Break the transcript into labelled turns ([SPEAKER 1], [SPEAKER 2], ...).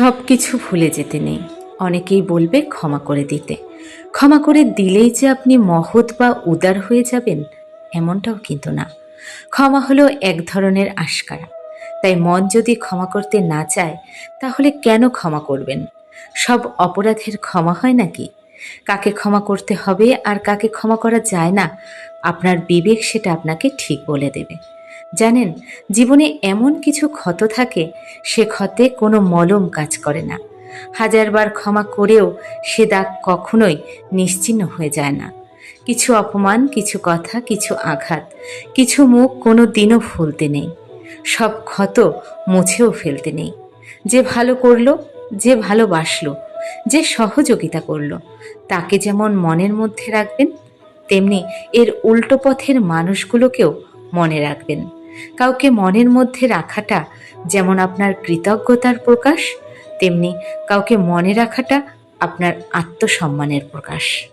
[SPEAKER 1] সব কিছু ভুলে যেতে নেই। অনেকেই বলবে ক্ষমা করে দিতে। ক্ষমা করে দিলেই যে আপনি মহৎ বা উদার হয়ে যাবেন, এমনটাও কিন্তু না। ক্ষমা হলো এক ধরনের আশকারা। তাই মন যদি ক্ষমা করতে না চায়, তাহলে কেন ক্ষমা করবেন? সব অপরাধের ক্ষমা হয় নাকি? কাকে ক্ষমা করতে হবে আর কাকে ক্ষমা করা যায় না, আপনার বিবেক সেটা আপনাকে ঠিক বলে দেবে। জানেন, জীবনে এমন কিছু ক্ষত থাকে, সে ক্ষতে কোনো মলম কাজ করে না। হাজারবার ক্ষমা করেও সে দাগ কখনোই নিশ্চিহ্ন হয়ে যায় না। কিছু অপমান, কিছু কথা, কিছু আঘাত, কিছু মুখ কোনো দিনও ভুলতে নেই। সব ক্ষত মুছেও ফেলতে নেই। যে ভালো করলো, যে ভালোবাসলো, যে সহযোগিতা করলো, তাকে যেমন মনের মধ্যে রাখবেন, তেমনি এর উল্টো পথের মানুষগুলোকেও মনে রাখবেন। কাউকে মনের মধ্যে রাখাটা যেমন আপনার কৃতজ্ঞতার প্রকাশ, তেমনি কাউকে মনে রাখাটা আপনার আত্মসম্মানের প্রকাশ।